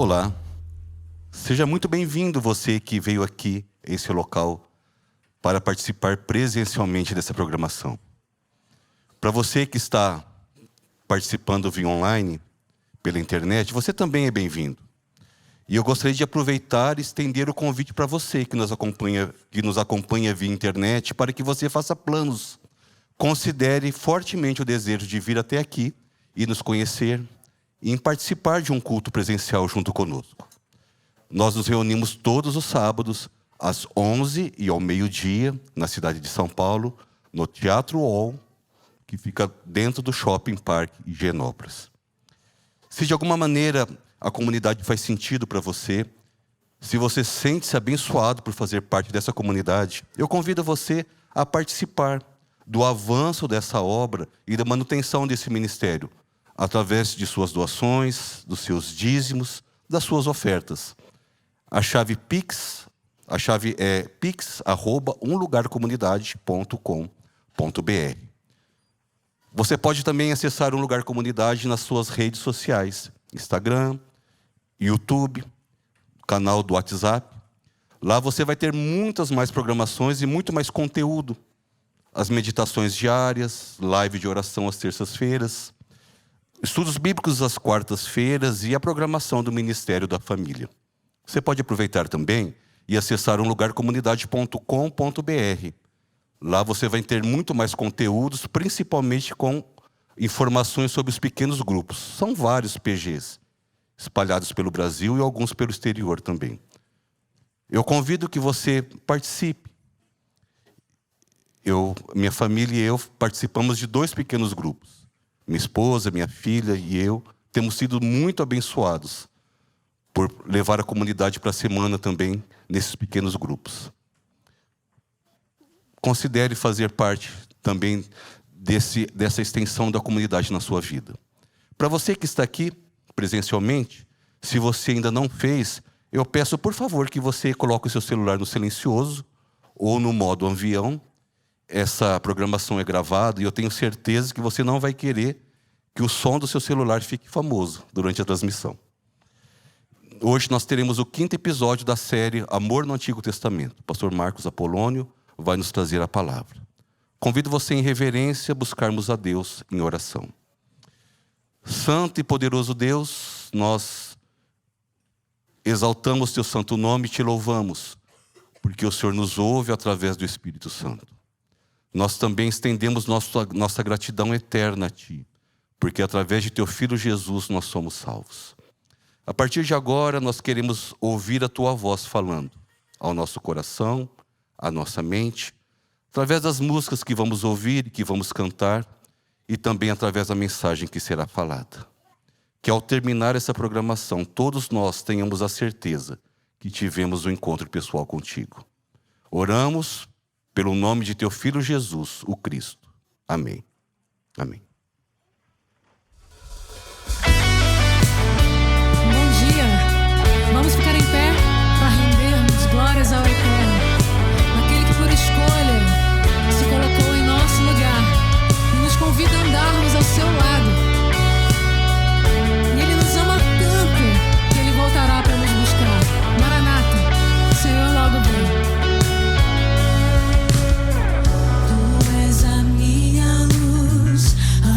Olá, seja muito bem-vindo você que veio aqui, a esse local, para participar presencialmente dessa programação. Para você que está participando via online, pela internet, você também é bem-vindo. E eu gostaria de aproveitar e estender o convite para você que nos acompanha via internet, para que você faça planos. Considere fortemente o desejo de vir até aqui e nos conhecer e em participar de um culto presencial junto conosco. Nós nos reunimos todos os sábados, às 11h e ao meio-dia, na cidade de São Paulo, no Teatro UOL, que fica dentro do Shopping Park Higienópolis. Se de alguma maneira a comunidade faz sentido para você, se você sente-se abençoado por fazer parte dessa comunidade, eu convido você a participar do avanço dessa obra e da manutenção desse ministério, através de suas doações, dos seus dízimos, das suas ofertas. A chave é pix@umlugarcomunidade.com.br. Você pode também acessar Um Lugar Comunidade nas suas redes sociais, Instagram, YouTube, canal do WhatsApp. Lá você vai ter muitas mais programações e muito mais conteúdo. As meditações diárias, live de oração às terças-feiras, estudos bíblicos às quartas-feiras e a programação do Ministério da Família. Você pode aproveitar também e acessar umlugarcomunidade.com.br. Lá você vai ter muito mais conteúdos, principalmente com informações sobre os pequenos grupos. São vários PGs, espalhados pelo Brasil e alguns pelo exterior também. Eu convido que você participe. Minha família e eu participamos de 2 pequenos grupos. Minha esposa, minha filha e eu temos sido muito abençoados por levar a comunidade para a semana também nesses pequenos grupos. Considere fazer parte também dessa extensão da comunidade na sua vida. Para você que está aqui presencialmente, se você ainda não fez, eu peço por favor que você coloque o seu celular no silencioso ou no modo avião. Essa programação é gravada e eu tenho certeza que você não vai querer que o som do seu celular fique famoso durante a transmissão. Hoje nós teremos o 5º episódio da série Amor no Antigo Testamento. O pastor Marcos Apolônio vai nos trazer a palavra. Convido você em reverência a buscarmos a Deus em oração. Santo e poderoso Deus, nós exaltamos teu santo nome e te louvamos, porque o Senhor nos ouve através do Espírito Santo. Nós também estendemos nossa gratidão eterna a ti, porque através de teu Filho Jesus nós somos salvos. A partir de agora nós queremos ouvir a tua voz falando ao nosso coração, à nossa mente, através das músicas que vamos ouvir e que vamos cantar, e também através da mensagem que será falada. Que ao terminar essa programação, todos nós tenhamos a certeza que tivemos um encontro pessoal contigo. Oramos pelo nome de teu Filho Jesus, o Cristo. Amém. Amém. Bom dia. Vamos ficar em pé para rendermos glórias ao Eterno, aquele que por escolha se colocou em nosso lugar e nos convida a andarmos ao seu lado. E Ele nos ama tanto que Ele voltará para nos buscar. Maranata, o Senhor logo vem. Tu és a minha luz, a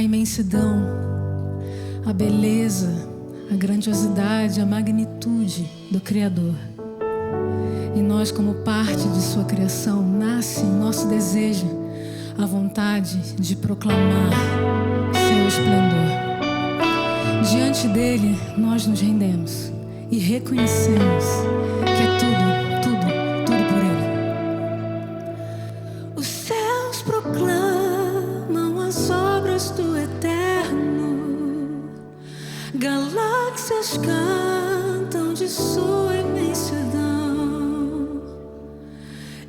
imensidão, a beleza, a grandiosidade, a magnitude do Criador. E nós, como parte de sua criação, nasce em nosso desejo a vontade de proclamar seu esplendor. Diante dele, nós nos rendemos e reconhecemos que é tudo por ele. Os céus proclamam as obras do Eterno, galáxias cantam de sua imensidão,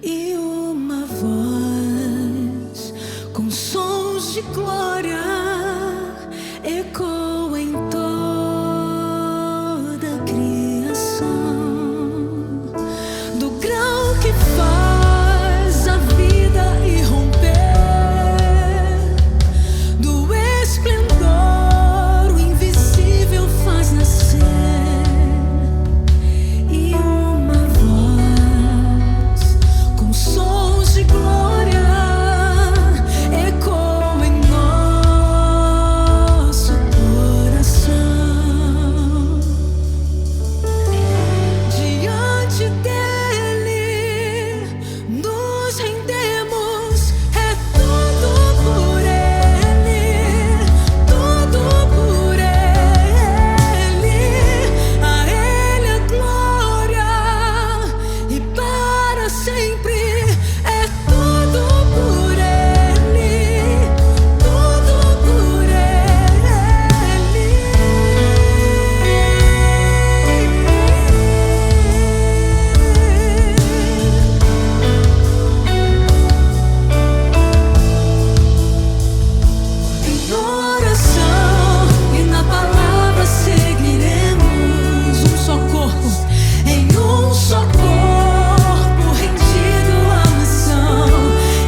e uma voz com sons de glória ecoa em toda a criação. Do grão que faz a vida irromper, do esplendor o invisível faz nascer, e uma voz com sons de glória ecoa em nosso coração. Diante dele nos rendemos, é tudo por ele, tudo por ele. A ele a glória e para sempre, é tudo por ele, tudo por Em oração e na palavra seguiremos, um só corpo, em um só corpo, rendido à missão.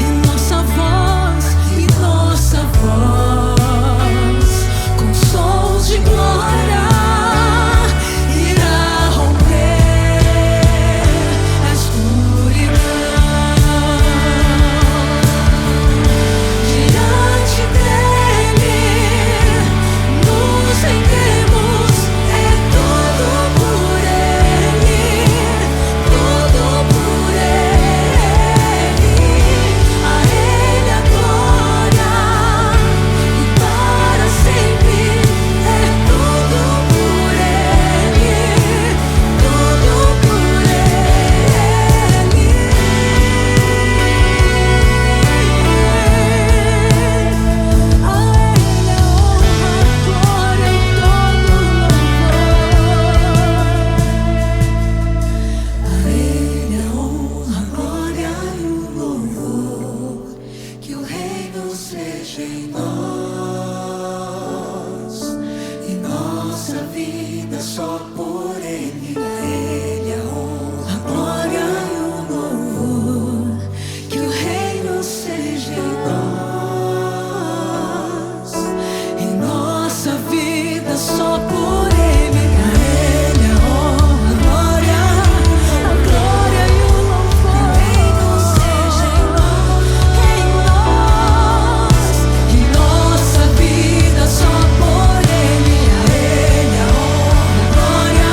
E nossa voz, com sons de glória, irá romper a escuridão. Diante dele nos rendemos, é tudo por ele, tudo por ele. A ele a glória e para sempre, é tudo por ele, tudo por ele. A ele a honra, a glória e todo louvor. A ele a honra, a glória e o louvor. Que o reino seja em nós e nossa vida só por ele. A ele a honra, a glória e o louvor. Que o reino seja em nós e nossa vida só por ele. A ele a honra, a glória e o louvor. Que o reino seja em nós e nossa vida só por ele. A ele a honra, a glória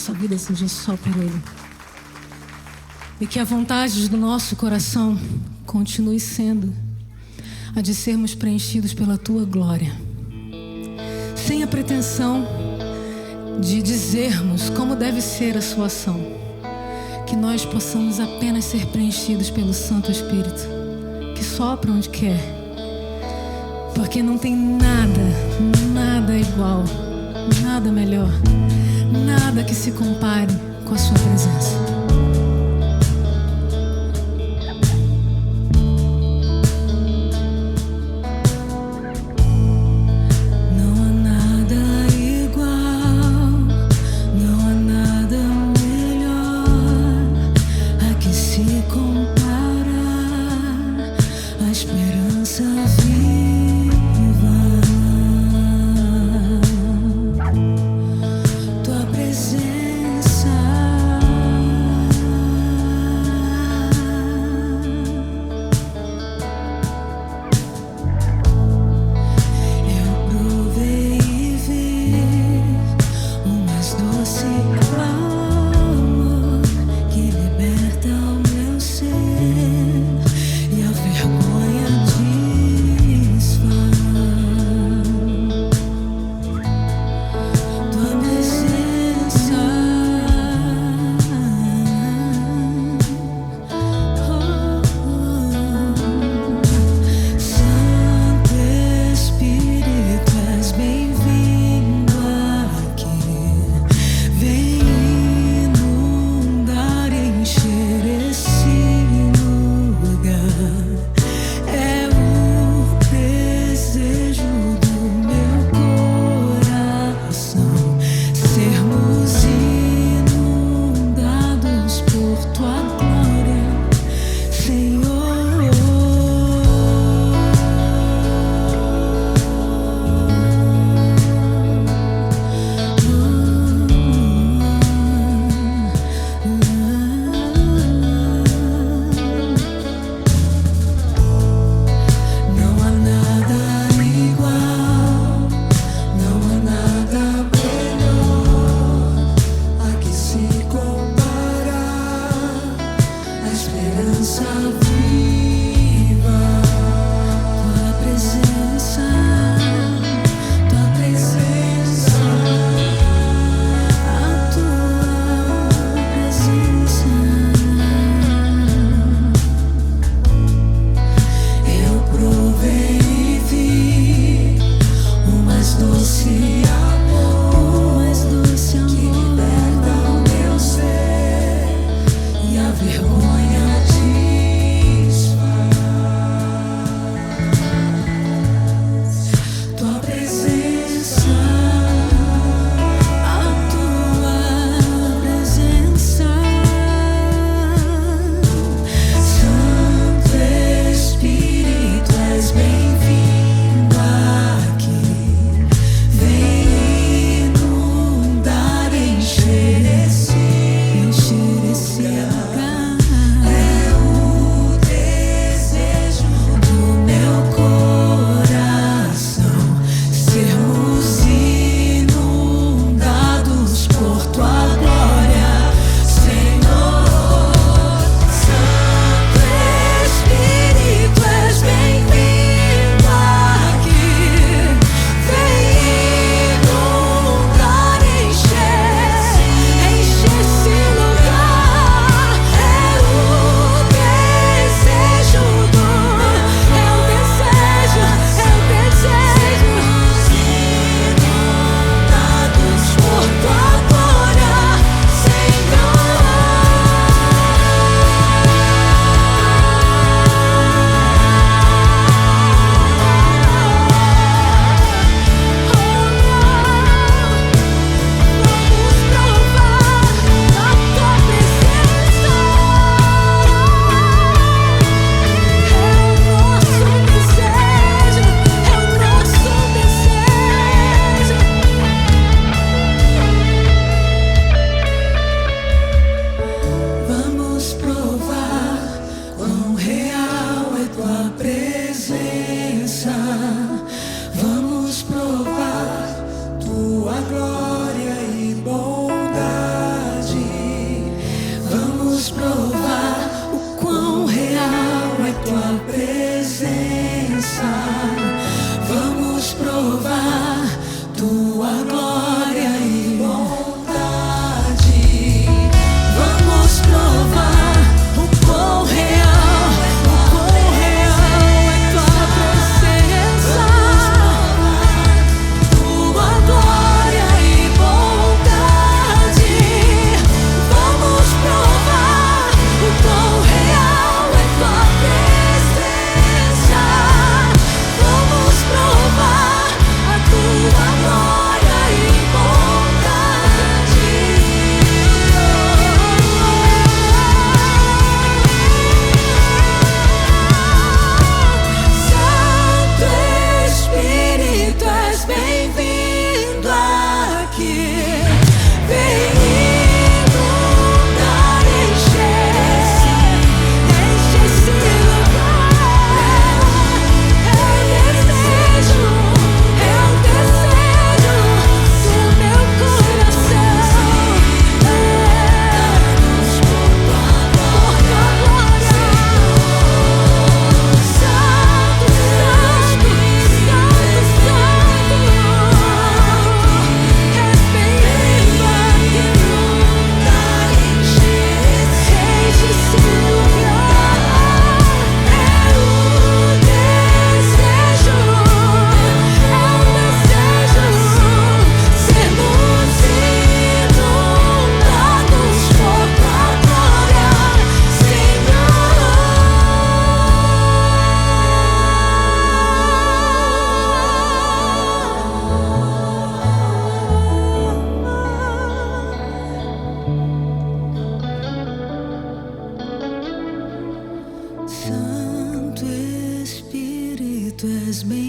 nossa vida seja só por Ele. E que a vontade do nosso coração continue sendo a de sermos preenchidos pela Tua glória. Sem a pretensão de dizermos como deve ser a Sua ação. Que nós possamos apenas ser preenchidos pelo Santo Espírito, que sopra onde quer. Porque não tem nada igual, nada melhor, nada que se compare com a Sua presença. Tua presença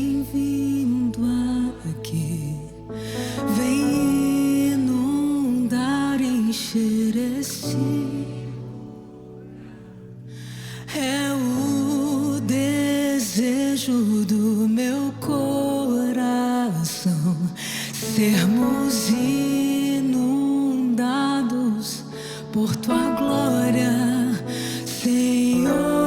Bem-vindo aqui, vem inundar, encher esse. É o desejo do meu coração, sermos inundados por tua glória, Senhor.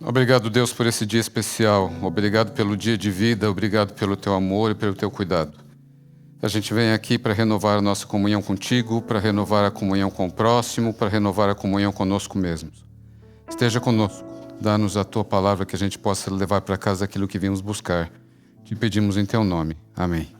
Obrigado, Deus, por esse dia especial. Obrigado pelo dia de vida, obrigado pelo teu amor e pelo teu cuidado. A gente vem aqui para renovar a nossa comunhão contigo, para renovar a comunhão com o próximo, para renovar a comunhão conosco mesmos. Esteja conosco, dá-nos a tua palavra que a gente possa levar para casa aquilo que vimos buscar. Te pedimos em teu nome. Amém.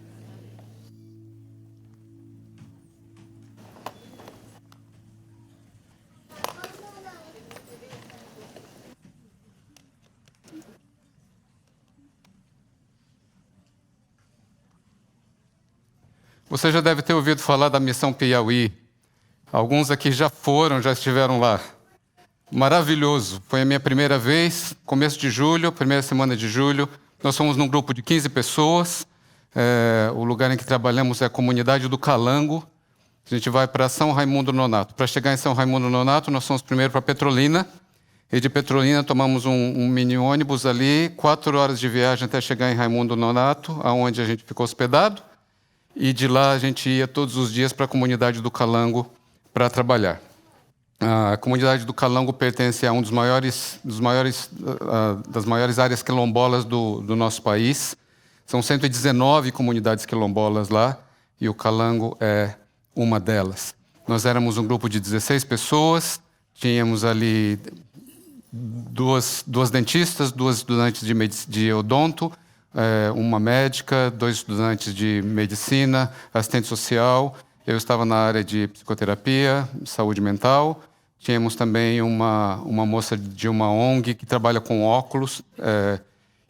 Você já deve ter ouvido falar da Missão Piauí. Alguns aqui já foram, já estiveram lá. Maravilhoso. Foi a minha primeira vez, começo de julho, primeira semana de julho. Nós somos num grupo de 15 pessoas. O lugar em que trabalhamos é a comunidade do Calango. A gente vai para São Raimundo Nonato. Para chegar em São Raimundo Nonato, nós fomos primeiro para Petrolina. E de Petrolina tomamos um mini ônibus ali, 4 horas de viagem até chegar em Raimundo Nonato, onde a gente ficou hospedado. E de lá a gente ia todos os dias para a comunidade do Calango para trabalhar. A comunidade do Calango pertence a das maiores áreas quilombolas do nosso país. São 119 comunidades quilombolas lá e o Calango é uma delas. Nós éramos um grupo de 16 pessoas, tínhamos ali duas dentistas, 2 estudantes de odonto, uma médica, 2 estudantes de medicina, assistente social. Eu estava na área de psicoterapia, saúde mental. Tínhamos também uma moça de uma ONG que trabalha com óculos,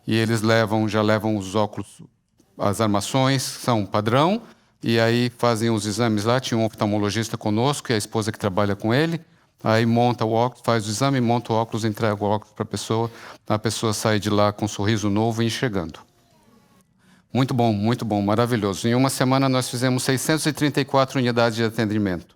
e eles já levam os óculos, as armações são padrão, e aí fazem os exames lá. Tinha um oftalmologista conosco, e a esposa que trabalha com ele. Aí monta o óculos, faz o exame, monta o óculos, entrega o óculos para a pessoa sai de lá com um sorriso novo e enxergando. Muito bom, maravilhoso. Em uma semana nós fizemos 634 unidades de atendimento,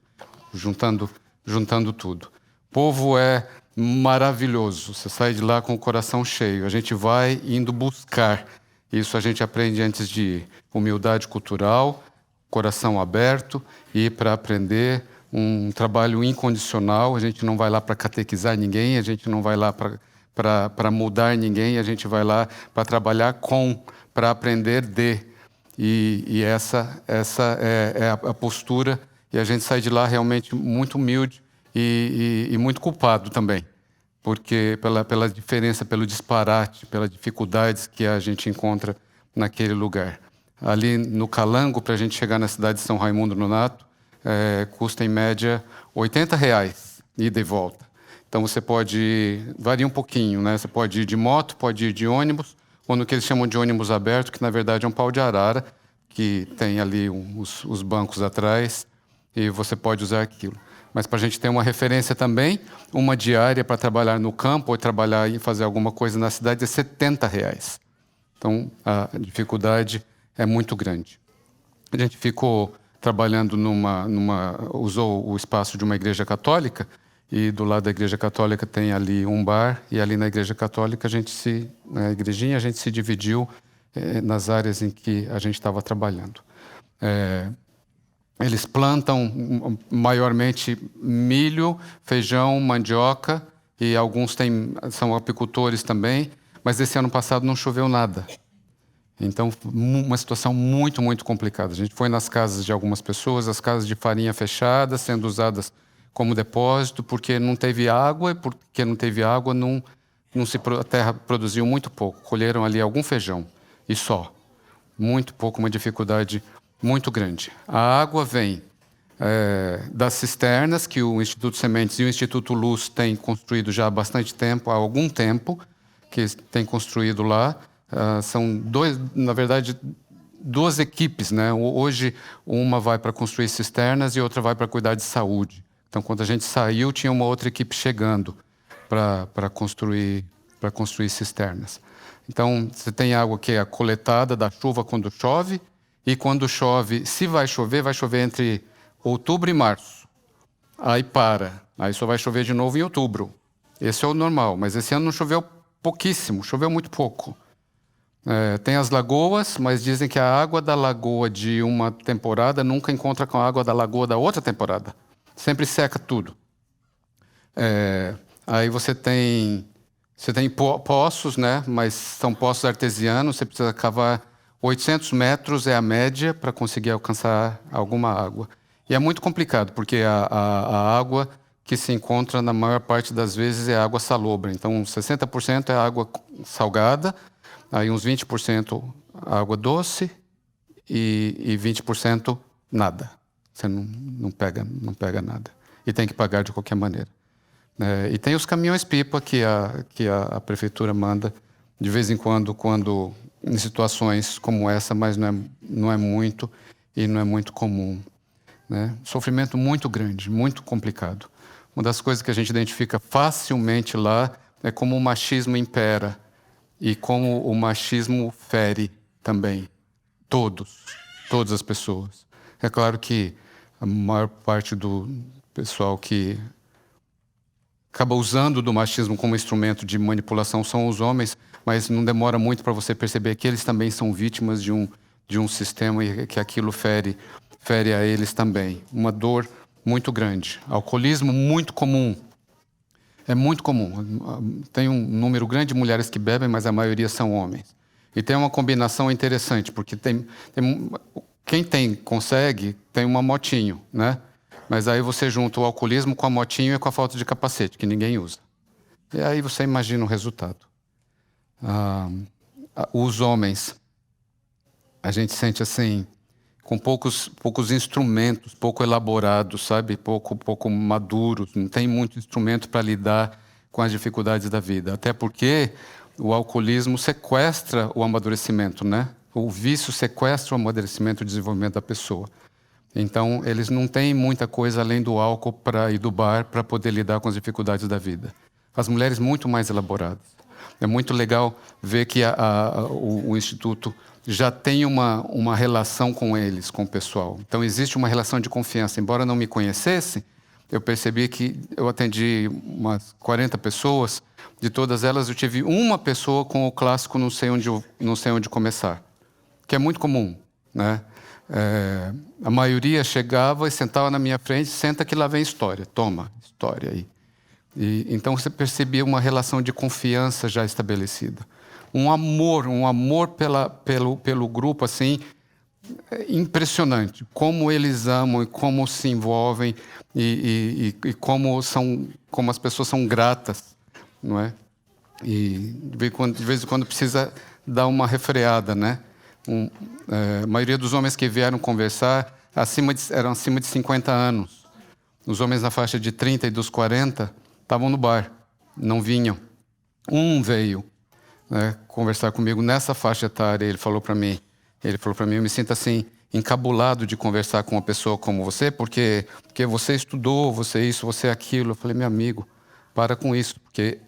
juntando tudo. O povo é maravilhoso, você sai de lá com o coração cheio. A gente vai indo buscar. Isso a gente aprende antes de ir. Humildade cultural, coração aberto, ir para aprender, um trabalho incondicional. A gente não vai lá para catequizar ninguém, a gente não vai lá para mudar ninguém, a gente vai lá para trabalhar para aprender de. E essa é a postura, e a gente sai de lá realmente muito humilde e muito culpado também, porque pela diferença, pelo disparate, pelas dificuldades que a gente encontra naquele lugar. Ali no Calango, para a gente chegar na cidade de São Raimundo Nonato, custa em média R$80, ida e volta. Então você varia um pouquinho, né? Você pode ir de moto, pode ir de ônibus, ou no que eles chamam de ônibus aberto, que na verdade é um pau de arara, que tem ali os bancos atrás, e você pode usar aquilo. Mas para a gente ter uma referência também, uma diária para trabalhar no campo ou trabalhar e fazer alguma coisa na cidade é R$70. Então a dificuldade é muito grande. A gente ficou trabalhando usou o espaço de uma igreja católica, e do lado da igreja católica tem ali um bar, e ali na igreja católica na igrejinha a gente se dividiu nas áreas em que a gente estava trabalhando. Eles plantam maiormente milho, feijão, mandioca, e alguns são apicultores também, mas esse ano passado não choveu nada. Então, uma situação muito, muito complicada. A gente foi nas casas de algumas pessoas, as casas de farinha fechadas, sendo usadas como depósito, porque não teve água, e porque não teve água, a terra produziu muito pouco. Colheram ali algum feijão, e só. Muito pouco, uma dificuldade muito grande. A água vem das cisternas, que o Instituto Sementes e o Instituto Luz têm construído já há bastante tempo, há algum tempo, que tem construído lá. São na verdade, duas equipes, né? Hoje, uma vai para construir cisternas e outra vai para cuidar de saúde. Então, quando a gente saiu, tinha uma outra equipe chegando para construir cisternas. Então, você tem água que é coletada da chuva quando chove, e quando chove, se vai chover entre outubro e março. Aí para, aí só vai chover de novo em outubro. Esse é o normal, mas esse ano não choveu pouquíssimo, choveu muito pouco. Tem as lagoas, mas dizem que a água da lagoa de uma temporada nunca encontra com a água da lagoa da outra temporada. Sempre seca tudo. Aí você tem poços, né? Mas são poços artesianos, você precisa cavar 800 metros, é a média, para conseguir alcançar alguma água. E é muito complicado, porque a água que se encontra, na maior parte das vezes, é água salobra. Então, 60% é água salgada, aí uns 20% água doce e 20% nada. Você não pega nada. E tem que pagar de qualquer maneira. E tem os caminhões-pipa que a prefeitura manda de vez em quando em situações como essa, mas não é muito e não é muito comum. Né? Sofrimento muito grande, muito complicado. Uma das coisas que a gente identifica facilmente lá é como o machismo impera e como o machismo fere também todas as pessoas. É claro que a maior parte do pessoal que acaba usando do machismo como instrumento de manipulação são os homens, mas não demora muito para você perceber que eles também são vítimas de um sistema e que aquilo fere a eles também. Uma dor muito grande. Alcoolismo muito comum. É muito comum. Tem um número grande de mulheres que bebem, mas a maioria são homens. E tem uma combinação interessante, porque quem consegue, tem uma motinho, né? Mas aí você junta o alcoolismo com a motinho e com a falta de capacete, que ninguém usa. E aí você imagina o resultado. Os homens, a gente sente assim, com poucos instrumentos, pouco elaborados, sabe? Pouco maduros, não tem muito instrumento para lidar com as dificuldades da vida. Até porque o alcoolismo sequestra o amadurecimento, né? O vício sequestra o amadurecimento e o desenvolvimento da pessoa. Então, eles não têm muita coisa além do álcool e do bar para poder lidar com as dificuldades da vida. As mulheres muito mais elaboradas. É muito legal ver que o Instituto já tem uma relação com eles, com o pessoal. Então, existe uma relação de confiança. Embora não me conhecesse, eu percebi que eu atendi umas 40 pessoas. De todas elas, eu tive uma pessoa com o clássico não sei onde começar, que é muito comum, né? A maioria chegava e sentava na minha frente, senta que lá vem história, toma, história aí. Então você percebia uma relação de confiança já estabelecida. Um amor pelo grupo, assim, impressionante. Como eles amam e como se envolvem e como as pessoas são gratas, não é? E de vez em quando precisa dar uma refreada, né? A maioria dos homens que vieram conversar eram acima de 50 anos. Os homens na faixa de 30 e dos 40 estavam no bar, não vinham. Um veio, né, conversar comigo nessa faixa etária. Ele falou para mim, eu me sinto assim, encabulado de conversar com uma pessoa como você, porque você estudou, você isso, você aquilo. Eu falei, meu amigo, para com isso, porque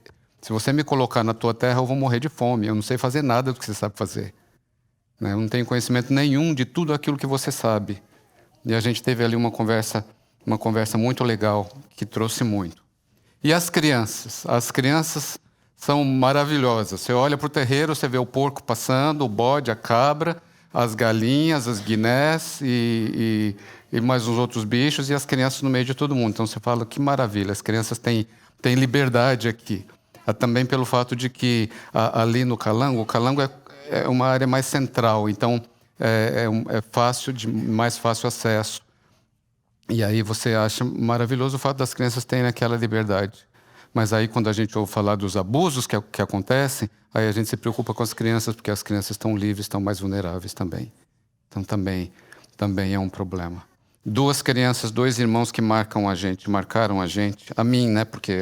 se você me colocar na tua terra, eu vou morrer de fome. Eu não sei fazer nada do que você sabe fazer. Eu não tenho conhecimento nenhum de tudo aquilo que você sabe. E a gente teve ali uma conversa muito legal, que trouxe muito. E as crianças? As crianças são maravilhosas. Você olha para o terreiro, você vê o porco passando, o bode, a cabra, as galinhas, as guinés e mais uns outros bichos, e as crianças no meio de todo mundo. Então você fala, que maravilha, as crianças têm liberdade aqui. Também pelo fato de que ali no Calango, o Calango é uma área mais central, então é mais fácil acesso. E aí você acha maravilhoso o fato das crianças terem aquela liberdade. Mas aí quando a gente ouve falar dos abusos que acontecem, aí a gente se preocupa com as crianças, porque as crianças estão livres, estão mais vulneráveis também. Então também é um problema. 2 crianças, 2 irmãos que marcaram a gente, a mim, né? Porque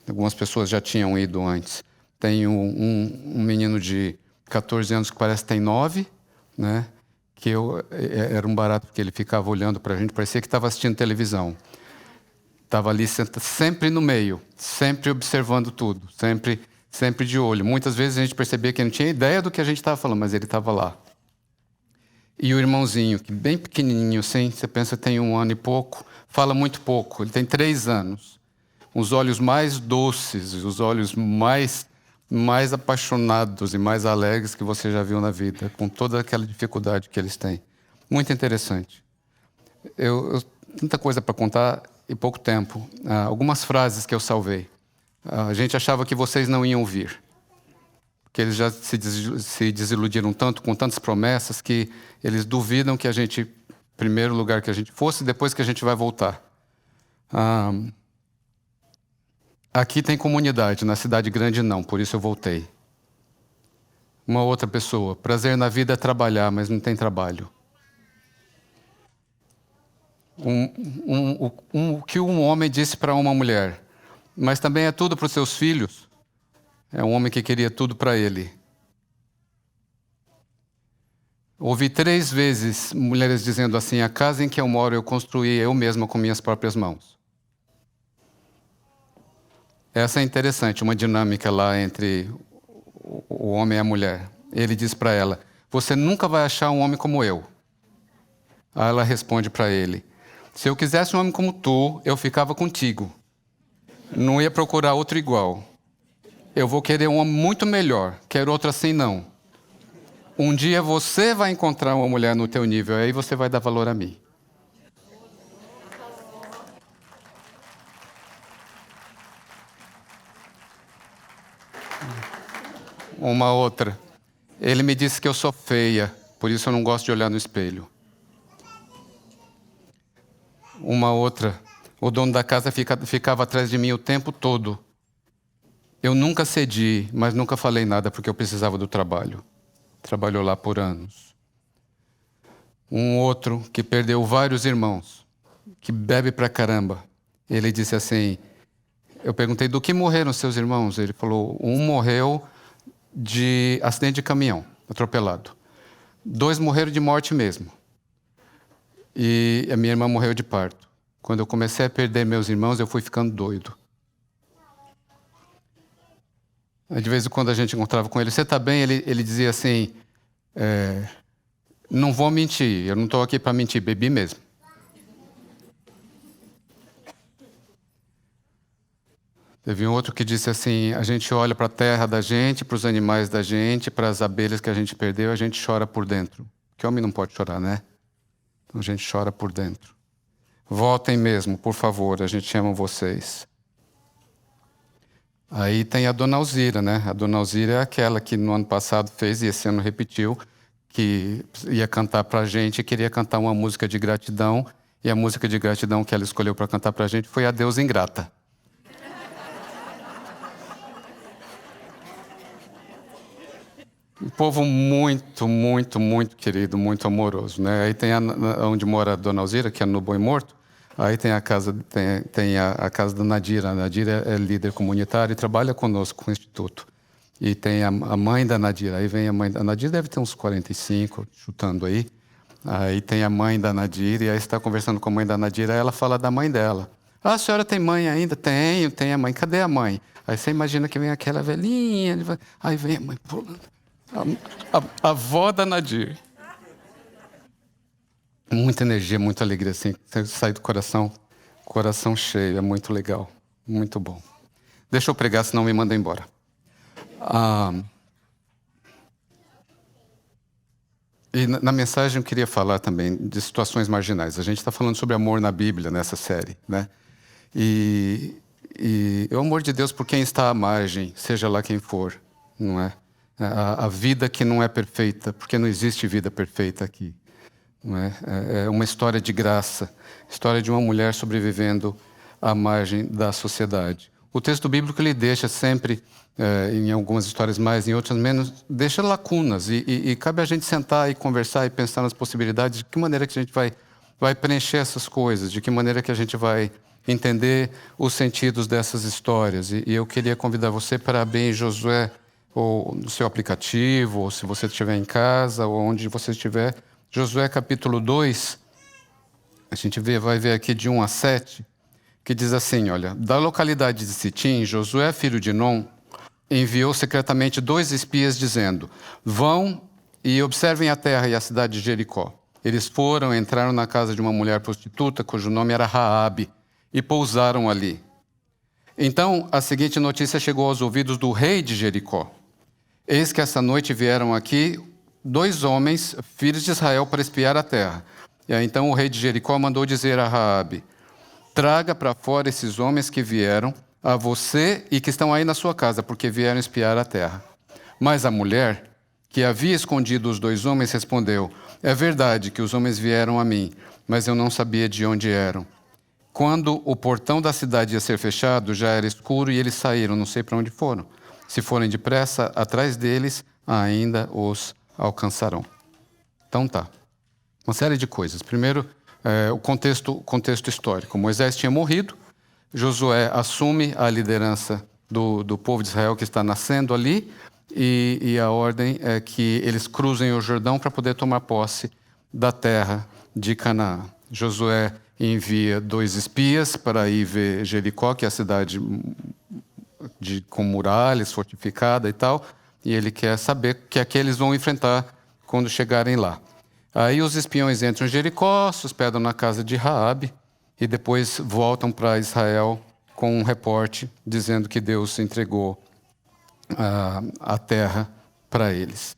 algumas pessoas já tinham ido antes. Tenho um menino de 14 anos, que parece que tem 9, né? Que era um barato, porque ele ficava olhando para a gente, parecia que estava assistindo televisão. Estava ali sempre no meio, sempre observando tudo, sempre de olho. Muitas vezes a gente percebia que ele não tinha ideia do que a gente estava falando, mas ele estava lá. E o irmãozinho, que bem pequenininho assim, você pensa que tem 1 ano e pouco, fala muito pouco, ele tem 3 anos. Os olhos mais doces, os olhos mais apaixonados e mais alegres que você já viu na vida, com toda aquela dificuldade que eles têm. Muito interessante. Tanta coisa para contar e pouco tempo. Algumas frases que eu salvei. A gente achava que vocês não iam vir, porque eles já se desiludiram tanto com tantas promessas que eles duvidam que a gente, primeiro lugar que a gente fosse, depois que a gente vai voltar. Aqui tem comunidade, na cidade grande não, por isso eu voltei. Uma outra pessoa, prazer na vida é trabalhar, mas não tem trabalho. O que um homem disse para uma mulher, mas também é tudo para os seus filhos. É um homem que queria tudo para ele. Ouvi 3 vezes mulheres dizendo assim: a casa em que eu moro eu construí eu mesma com minhas próprias mãos. Essa é interessante, uma dinâmica lá entre o homem e a mulher. Ele diz para ela: você nunca vai achar um homem como eu. Aí ela responde para ele: se eu quisesse um homem como tu, eu ficava contigo. Não ia procurar outro igual. Eu vou querer um homem muito melhor, quero outro assim não. Um dia você vai encontrar uma mulher no teu nível, aí você vai dar valor a mim. Uma outra. Ele me disse que eu sou feia, por isso eu não gosto de olhar no espelho. Uma outra. O dono da casa ficava atrás de mim o tempo todo. Eu nunca cedi, mas nunca falei nada porque eu precisava do trabalho. Trabalhou lá por anos. Um outro que perdeu vários irmãos, que bebe pra caramba. Ele disse assim, eu perguntei, do que morreram seus irmãos? Ele falou, um morreu de acidente de caminhão, atropelado. 2 morreram de morte mesmo. E a minha irmã morreu de parto. Quando eu comecei a perder meus irmãos, eu fui ficando doido. De vez em quando a gente encontrava com ele, você está bem? Ele dizia assim, não vou mentir, eu não estou aqui para mentir, bebi mesmo. Teve um outro que disse assim, a gente olha para a terra da gente, para os animais da gente, para as abelhas que a gente perdeu, a gente chora por dentro. Porque homem não pode chorar, né? Então a gente chora por dentro. Votem mesmo, por favor, a gente ama vocês. Aí tem a Dona Alzira, né? A Dona Alzira é aquela que no ano passado fez e esse ano repetiu, que ia cantar para a gente, queria cantar uma música de gratidão, e a música de gratidão que ela escolheu para cantar para a gente foi Adeus Ingrata. Um povo muito, muito, muito querido, muito amoroso, né? Aí tem onde mora a Dona Alzira, que é no Boi Morto. Aí tem a casa, tem a casa da Nadira. A Nadira é líder comunitário e trabalha conosco com o Instituto. E tem a mãe da Nadira. Aí vem a mãe da Nadira, deve ter uns 45, chutando aí. Aí tem a mãe da Nadira, e aí você está conversando com a mãe da Nadira, aí ela fala da mãe dela. Ah, a senhora tem mãe ainda? Tenho a mãe. Cadê a mãe? Aí você imagina que vem aquela velhinha, aí vem a mãe pulando. A avó da Nadir. Muita energia, muita alegria, assim. Sai do coração cheio, é muito legal, muito bom. Deixa eu pregar, senão me manda embora. E na mensagem eu queria falar também de situações marginais. A gente está falando sobre amor na Bíblia, nessa série, né? E o amor de Deus por quem está à margem, seja lá quem for, não é? A vida que não é perfeita, porque não existe vida perfeita aqui. Não é? É uma história de graça, história de uma mulher sobrevivendo à margem da sociedade. O texto bíblico ele deixa sempre, em algumas histórias mais, em outras menos, deixa lacunas. E cabe a gente sentar e conversar e pensar nas possibilidades, de que maneira que a gente vai preencher essas coisas, de que maneira que a gente vai entender os sentidos dessas histórias. E eu queria convidar você para abrir em Josué ou no seu aplicativo, ou se você estiver em casa, ou onde você estiver. Josué capítulo 2, a gente vai ver aqui de 1 a 7, que diz assim, olha, da localidade de Sitim, Josué, filho de Nun, enviou secretamente 2 espias dizendo, vão e observem a terra e a cidade de Jericó. Eles foram, entraram na casa de uma mulher prostituta, cujo nome era Raabe, e pousaram ali. Então, a seguinte notícia chegou aos ouvidos do rei de Jericó. Eis que essa noite vieram aqui 2 homens, filhos de Israel, para espiar a terra. E aí, então o rei de Jericó mandou dizer a Raabe, traga para fora esses homens que vieram a você e que estão aí na sua casa, porque vieram espiar a terra. Mas a mulher, que havia escondido os 2 homens, respondeu, é verdade que os homens vieram a mim, mas eu não sabia de onde eram. Quando o portão da cidade ia ser fechado, já era escuro e eles saíram, não sei para onde foram. Se forem depressa, atrás deles, ainda os alcançarão. Então tá, uma série de coisas. Primeiro, o contexto histórico. Moisés tinha morrido, Josué assume a liderança do povo de Israel que está nascendo ali, e a ordem é que eles cruzem o Jordão para poder tomar posse da terra de Canaã. Josué envia 2 espias para ir ver Jericó, que é a cidade com muralhas, fortificada e tal, e ele quer saber que é que eles vão enfrentar quando chegarem lá. Aí os espiões entram em Jericó, se hospedam na casa de Raabe e depois voltam para Israel com um reporte dizendo que Deus entregou a terra para eles.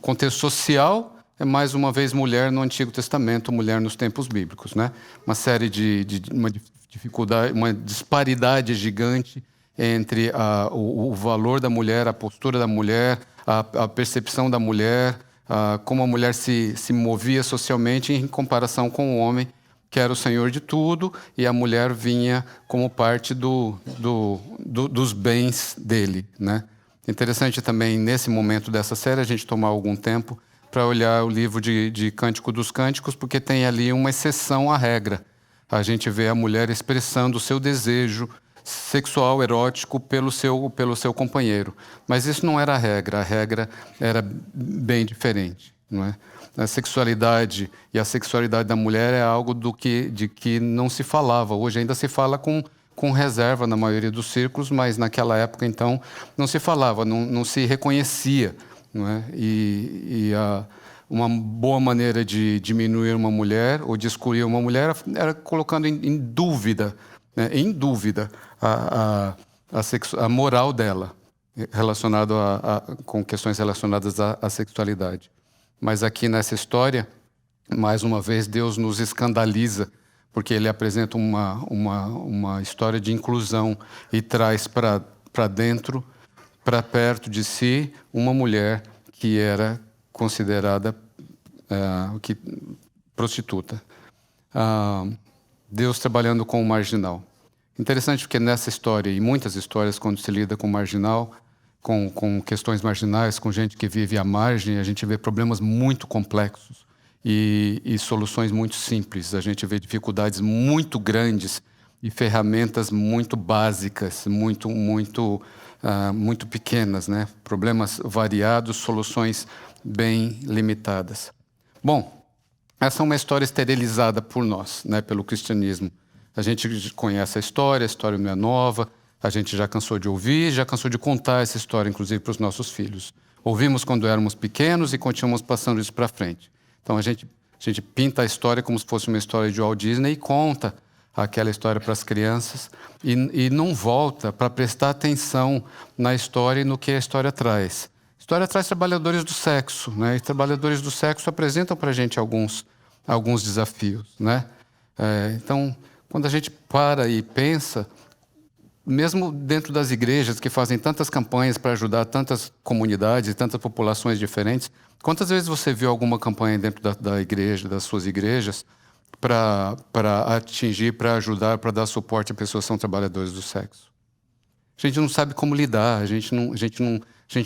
Contexto social, é mais uma vez mulher no Antigo Testamento, mulher nos tempos bíblicos, né? Uma série uma dificuldade, uma disparidade gigante entre o valor da mulher, a postura da mulher, a percepção da mulher, como a mulher se movia socialmente em comparação com o homem, que era o senhor de tudo, e a mulher vinha como parte dos bens dele, né? Interessante também, nesse momento dessa série, a gente tomar algum tempo para olhar o livro de Cântico dos Cânticos, porque tem ali uma exceção à regra. A gente vê a mulher expressando o seu desejo sexual, erótico, pelo seu companheiro. Mas isso não era a regra era bem diferente, não é? A sexualidade e a sexualidade da mulher é algo de que não se falava. Hoje ainda se fala com reserva na maioria dos círculos, mas naquela época, então, não se falava, não se reconhecia, não é? Uma boa maneira de diminuir uma mulher ou de excluir uma mulher era colocando em dúvida, né? A moral dela, relacionado com questões relacionadas à sexualidade. Mas aqui nessa história, mais uma vez, Deus nos escandaliza, porque Ele apresenta uma história de inclusão e traz para dentro, para perto de si, uma mulher que era considerada prostituta. Deus trabalhando com o marginal. Interessante porque nessa história, e muitas histórias, quando se lida com o marginal, com questões marginais, com gente que vive à margem, a gente vê problemas muito complexos e soluções muito simples. A gente vê dificuldades muito grandes e ferramentas muito básicas, muito pequenas, né? Problemas variados, soluções bem limitadas. Bom, essa é uma história esterilizada por nós, né? Pelo cristianismo. A gente conhece a história não é nova. A gente já cansou de ouvir, já cansou de contar essa história, inclusive, para os nossos filhos. Ouvimos quando éramos pequenos e continuamos passando isso para frente. Então, a gente pinta a história como se fosse uma história de Walt Disney e conta aquela história para as crianças e não volta para prestar atenção na história e no que a história traz. A história traz trabalhadores do sexo, né? E trabalhadores do sexo apresentam para a gente alguns desafios, né? Então, quando a gente para e pensa, mesmo dentro das igrejas que fazem tantas campanhas para ajudar tantas comunidades e tantas populações diferentes, quantas vezes você viu alguma campanha dentro da igreja, das suas igrejas, para atingir, para ajudar, para dar suporte a pessoas que são trabalhadores do sexo? A gente não sabe como lidar, a gente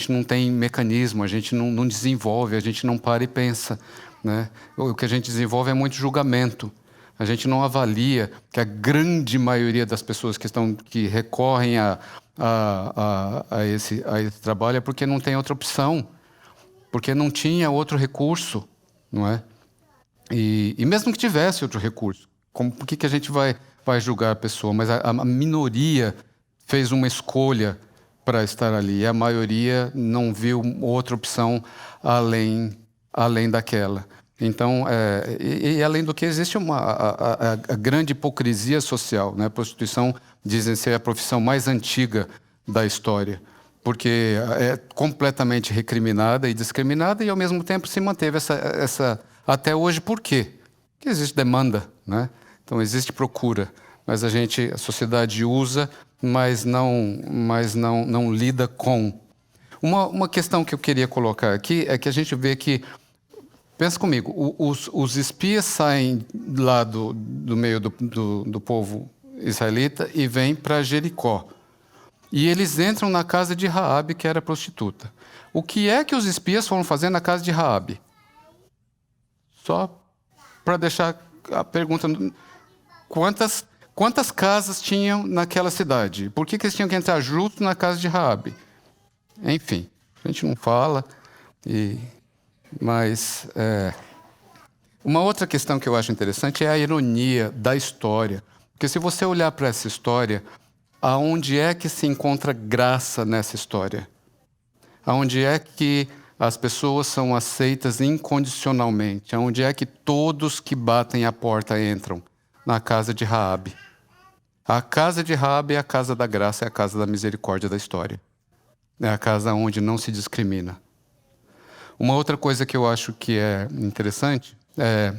não tem mecanismo, a gente não desenvolve, a gente não para e pensa, né? O que a gente desenvolve é muito julgamento. A gente não avalia que a grande maioria das pessoas que recorrem a esse trabalho é porque não tem outra opção, porque não tinha outro recurso, não é? E mesmo que tivesse outro recurso, por que a gente vai julgar a pessoa? Mas a minoria fez uma escolha para estar ali, e a maioria não viu outra opção além daquela. Então, e além do que, existe a grande hipocrisia social, né? A prostituição, dizem ser a profissão mais antiga da história, porque é completamente recriminada e discriminada, e ao mesmo tempo se manteve essa até hoje. Por quê? Porque existe demanda, né? Então existe procura, mas a sociedade usa, mas não lida com. Uma questão que eu queria colocar aqui é que a gente vê que, pensa comigo, os espias saem lá do meio do povo israelita e vêm para Jericó. E eles entram na casa de Raabe, que era prostituta. O que é que os espias foram fazer na casa de Raabe? Só para deixar a pergunta: quantas casas tinham naquela cidade? Por que eles tinham que entrar justo na casa de Raabe? Enfim, a gente não fala. Mas uma outra questão que eu acho interessante é a ironia da história. Porque se você olhar para essa história, aonde é que se encontra graça nessa história? Aonde é que as pessoas são aceitas incondicionalmente? Aonde é que todos que batem a porta entram? Na casa de Raabe. A casa de Raabe é a casa da graça, é a casa da misericórdia da história. É a casa onde não se discrimina. Uma outra coisa que eu acho que é interessante é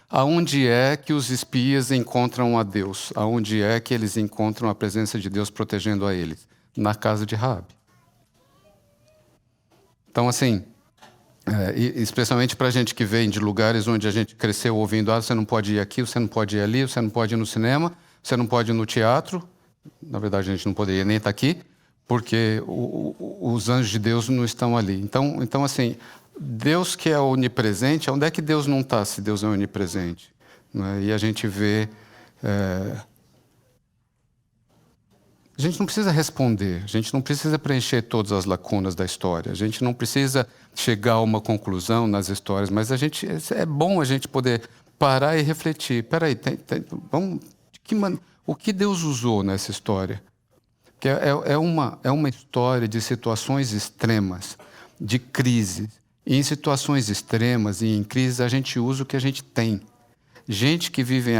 aonde é que os espias encontram a Deus? Aonde é que eles encontram a presença de Deus protegendo a eles? Na casa de Raabe. Então, assim, especialmente para a gente que vem de lugares onde a gente cresceu ouvindo: você não pode ir aqui, você não pode ir ali, você não pode ir no cinema, você não pode ir no teatro. Na verdade, a gente não poderia nem estar aqui, porque os anjos de Deus não estão ali. Então, assim, Deus que é onipresente, onde é que Deus não está se Deus é onipresente? Né? E a gente vê... A gente não precisa responder, a gente não precisa preencher todas as lacunas da história, a gente não precisa chegar a uma conclusão nas histórias, mas é bom a gente poder parar e refletir. Peraí, o que Deus usou nessa história? Que é uma história de situações extremas, de crise. E em situações extremas e em crise, a gente usa o que a gente tem. Gente que vive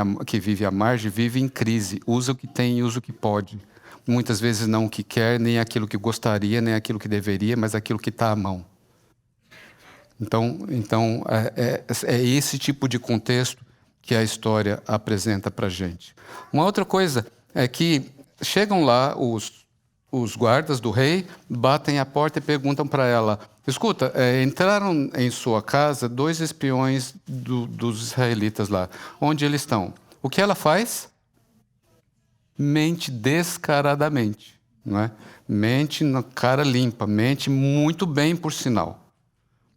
à margem vive em crise, usa o que tem e usa o que pode. Muitas vezes não o que quer, nem aquilo que gostaria, nem aquilo que deveria, mas aquilo que está à mão. Então é esse tipo de contexto que a história apresenta para a gente. Uma outra coisa é que chegam lá os guardas do rei, batem a porta e perguntam para ela: escuta, entraram em sua casa 2 espiões dos israelitas lá. Onde eles estão? O que ela faz? Mente descaradamente, não é? Mente na cara limpa, mente muito bem, por sinal.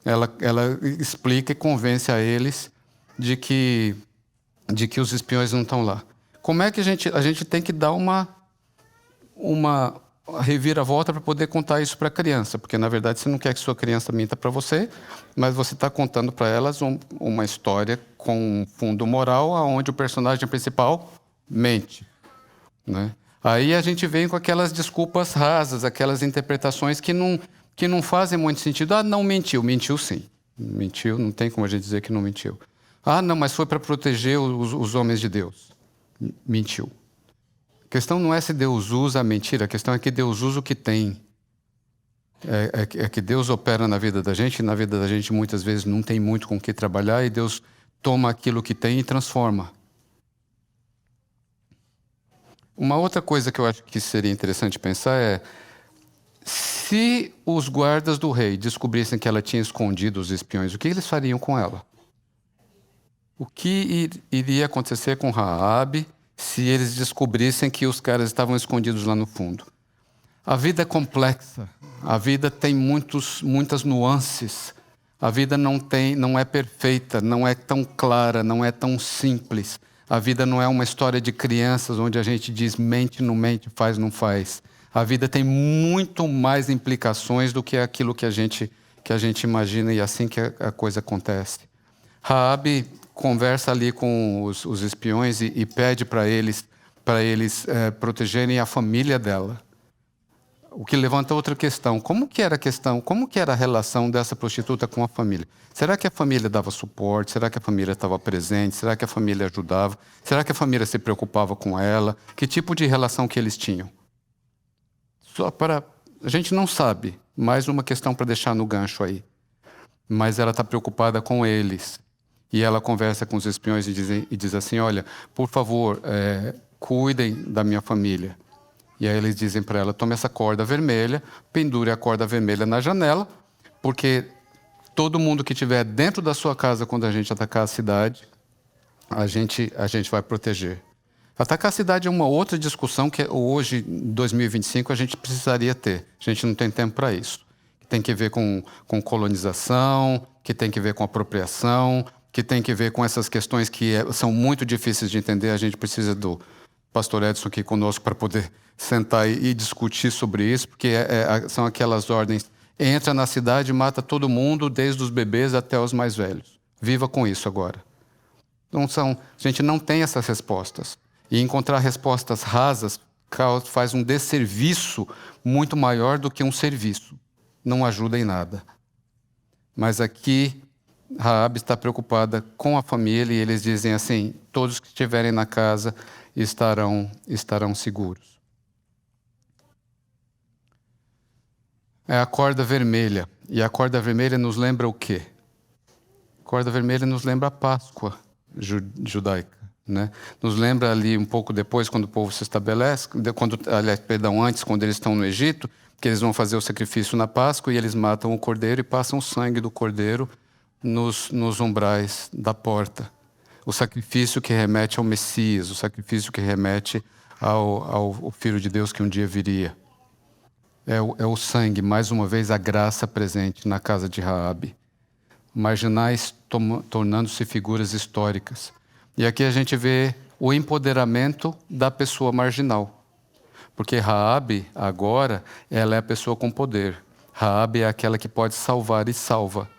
Ela explica e convence a eles de que os espiões não estão lá. Como é que a gente tem que dar uma reviravolta para poder contar isso para a criança? Porque, na verdade, você não quer que sua criança minta para você, mas você está contando para elas uma história com um fundo moral onde o personagem principal mente. Né? Aí a gente vem com aquelas desculpas rasas, aquelas interpretações que não fazem muito sentido. Ah, não mentiu. Mentiu sim. Mentiu, não tem como a gente dizer que não mentiu. Ah, não, mas foi para proteger os homens de Deus. Mentiu. A questão não é se Deus usa a mentira, a questão é que Deus usa o que tem. É que Deus opera na vida da gente, e na vida da gente muitas vezes não tem muito com o que trabalhar, e Deus toma aquilo que tem e transforma. Uma outra coisa que eu acho que seria interessante pensar é: se os guardas do rei descobrissem que ela tinha escondido os espiões, o que eles fariam com ela? O que iria acontecer com Raabe se eles descobrissem que os caras estavam escondidos lá no fundo? A vida é complexa, a vida tem muitas nuances, a vida não é perfeita, não é tão clara, não é tão simples. A vida não é uma história de crianças onde a gente diz mente, não mente, faz, não faz. A vida tem muito mais implicações do que aquilo que a gente imagina, e assim que a coisa acontece. Raabe conversa ali com os espiões e pede para eles protegerem a família dela. O que levanta outra questão. Como que era a relação dessa prostituta com a família? Será que a família dava suporte? Será que a família estava presente? Será que a família ajudava? Será que a família se preocupava com ela? Que tipo de relação que eles tinham? A gente não sabe. Mais uma questão para deixar no gancho aí. Mas ela está preocupada com eles. E ela conversa com os espiões e diz assim, olha, por favor, cuidem da minha família. E aí eles dizem para ela, tome essa corda vermelha, pendure a corda vermelha na janela, porque todo mundo que estiver dentro da sua casa quando a gente atacar a cidade, a gente vai proteger. Atacar a cidade é uma outra discussão que hoje, em 2025, a gente precisaria ter. A gente não tem tempo para isso. Tem que ver com colonização, que tem que ver com apropriação, que tem que ver com essas questões que são muito difíceis de entender. A gente precisa do pastor Edson aqui conosco para poder sentar e discutir sobre isso, porque são aquelas ordens. Entra na cidade e mata todo mundo, desde os bebês até os mais velhos. Viva com isso agora. Então, a gente não tem essas respostas. E encontrar respostas rasas faz um desserviço muito maior do que um serviço. Não ajuda em nada. Mas aqui, Raabe está preocupada com a família e eles dizem assim, todos que estiverem na casa estarão seguros. É a corda vermelha. E a corda vermelha nos lembra o quê? A corda vermelha nos lembra a Páscoa judaica. Né? Nos lembra ali um pouco depois, quando o povo se estabelece, antes, quando eles estão no Egito, que eles vão fazer o sacrifício na Páscoa e eles matam o cordeiro e passam o sangue do cordeiro nos umbrais da porta. O sacrifício que remete ao Messias, o sacrifício que remete ao Filho de Deus que um dia viria. É o sangue, mais uma vez, a graça presente na casa de Raabe. Marginais tornando-se figuras históricas. E aqui a gente vê o empoderamento da pessoa marginal. Porque Raabe, agora, ela é a pessoa com poder. Raabe é aquela que pode salvar e salva.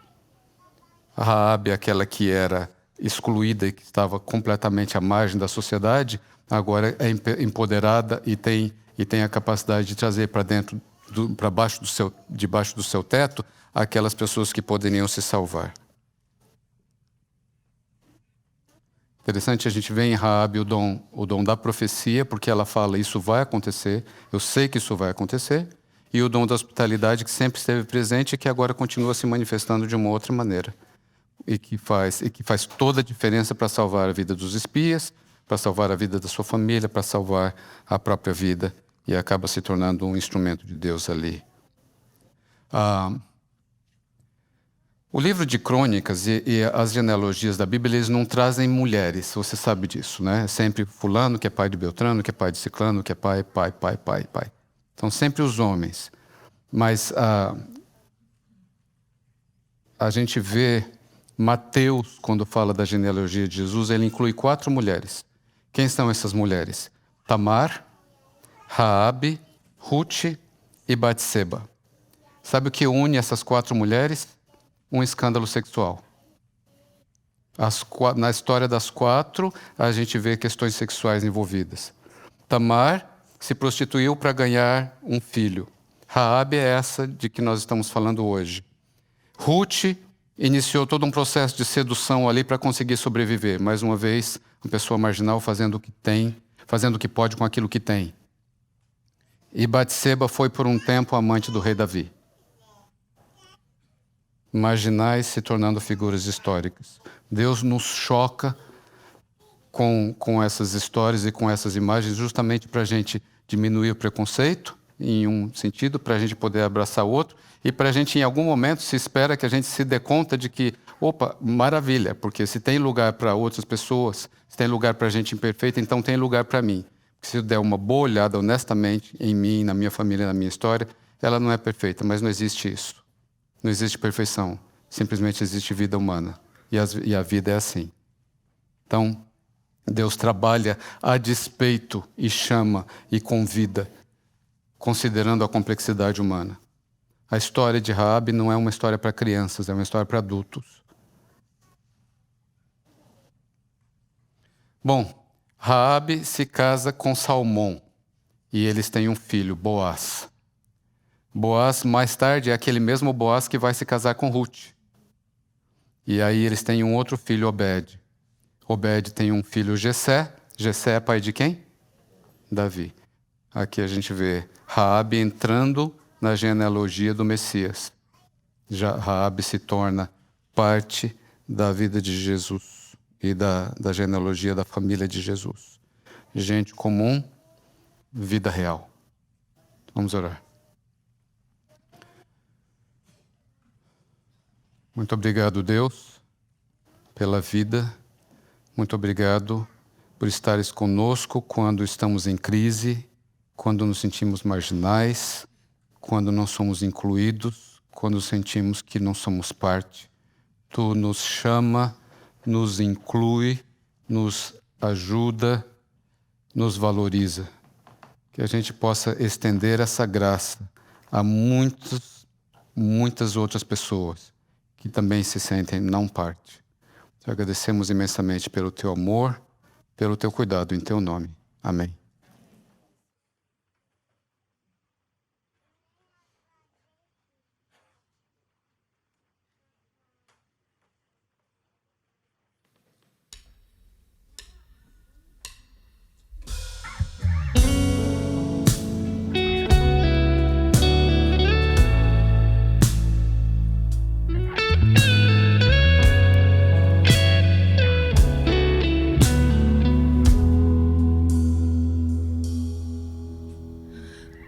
Raabe é aquela que era excluída e que estava completamente à margem da sociedade, agora é empoderada e tem a capacidade de trazer para dentro, debaixo do seu teto, aquelas pessoas que poderiam se salvar. Interessante, a gente vê em Raabe o dom da profecia, porque ela fala, isso vai acontecer, eu sei que isso vai acontecer, e o dom da hospitalidade, que sempre esteve presente e que agora continua se manifestando de uma outra maneira. E que faz toda a diferença para salvar a vida dos espias, para salvar a vida da sua família, para salvar a própria vida, e acaba se tornando um instrumento de Deus ali. O livro de Crônicas e as genealogias da Bíblia, eles não trazem mulheres, você sabe disso, né? Sempre fulano, que é pai de Beltrano, que é pai de Ciclano, que é pai. Então, sempre os homens. Mas a gente vê Mateus, quando fala da genealogia de Jesus, ele inclui 4 mulheres. Quem são essas mulheres? Tamar, Raabe, Ruth e Batseba. Sabe o que une essas 4 mulheres? Um escândalo sexual. Na história das 4, a gente vê questões sexuais envolvidas. Tamar se prostituiu para ganhar um filho. Raabe é essa de que nós estamos falando hoje. Ruth iniciou todo um processo de sedução ali para conseguir sobreviver. Mais uma vez, uma pessoa marginal fazendo o que tem, fazendo o que pode com aquilo que tem. E Batseba foi por um tempo amante do rei Davi. Marginais se tornando figuras históricas. Deus nos choca com essas histórias e com essas imagens justamente para a gente diminuir o preconceito, em um sentido, para a gente poder abraçar o outro, e para a gente, em algum momento, se espera que a gente se dê conta de que, opa, maravilha, porque se tem lugar para outras pessoas, se tem lugar para a gente imperfeita, então tem lugar para mim. Se eu der uma boa olhada honestamente em mim, na minha família, na minha história, ela não é perfeita, mas não existe isso. Não existe perfeição, simplesmente existe vida humana. E a vida é assim. Então, Deus trabalha a despeito e chama e convida considerando a complexidade humana. A história de Raabe não é uma história para crianças, é uma história para adultos. Bom, Raabe se casa com Salmão e eles têm um filho, Boaz. Boaz, mais tarde, é aquele mesmo Boaz que vai se casar com Ruth. E aí eles têm um outro filho, Obed. Obed tem um filho, Jessé. Jessé é pai de quem? Davi. Aqui a gente vê Raabe entrando na genealogia do Messias. Já Raabe se torna parte da vida de Jesus e da genealogia da família de Jesus. Gente comum, vida real. Vamos orar. Muito obrigado, Deus, pela vida. Muito obrigado por estares conosco quando estamos em crise, quando nos sentimos marginais, quando não somos incluídos, quando sentimos que não somos parte. Tu nos chama, nos inclui, nos ajuda, nos valoriza. Que a gente possa estender essa graça a muitas outras pessoas que também se sentem não parte. Te agradecemos imensamente pelo teu amor, pelo teu cuidado, em teu nome. Amém.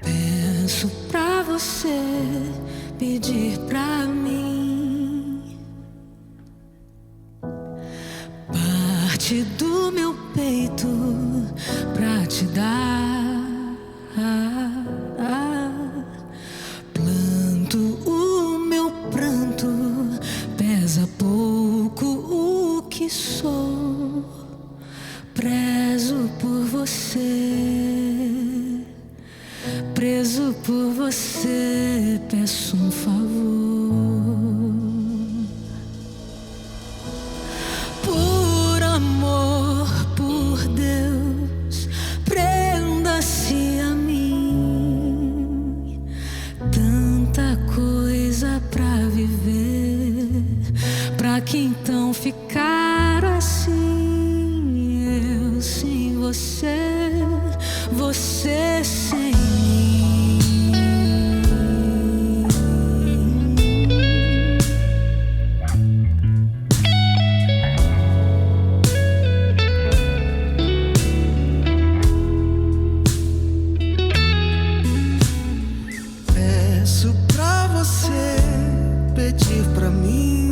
Peço pra você pedir pra mim parte do meu peito pra te dar. Planto o meu pranto, pesa pouco o que sou. Prezo por você, preso por você, peço um favor. Por amor, por Deus, prenda-se a mim. Tanta coisa pra viver, pra que então ficar assim? Eu sem você, você sem mim. Peço pra você pedir pra mim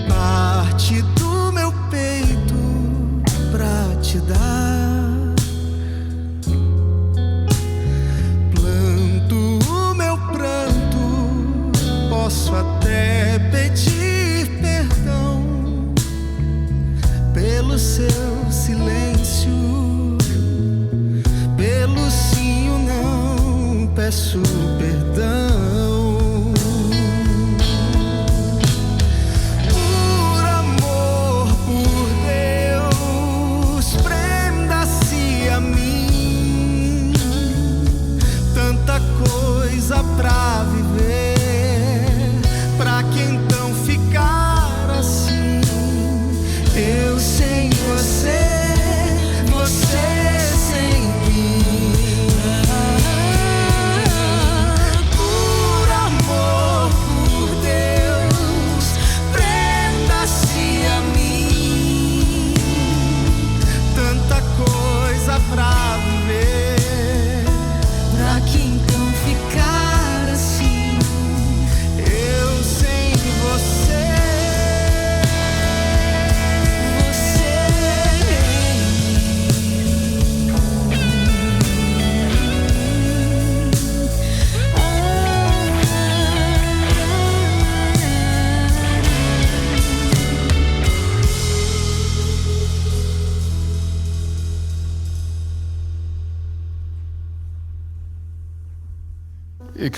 parte do meu peito pra te dar.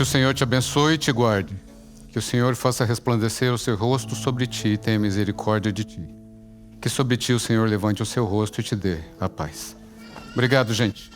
Que o Senhor te abençoe e te guarde. Que o Senhor faça resplandecer o seu rosto sobre ti e tenha misericórdia de ti. Que sobre ti o Senhor levante o seu rosto e te dê a paz. Obrigado, gente.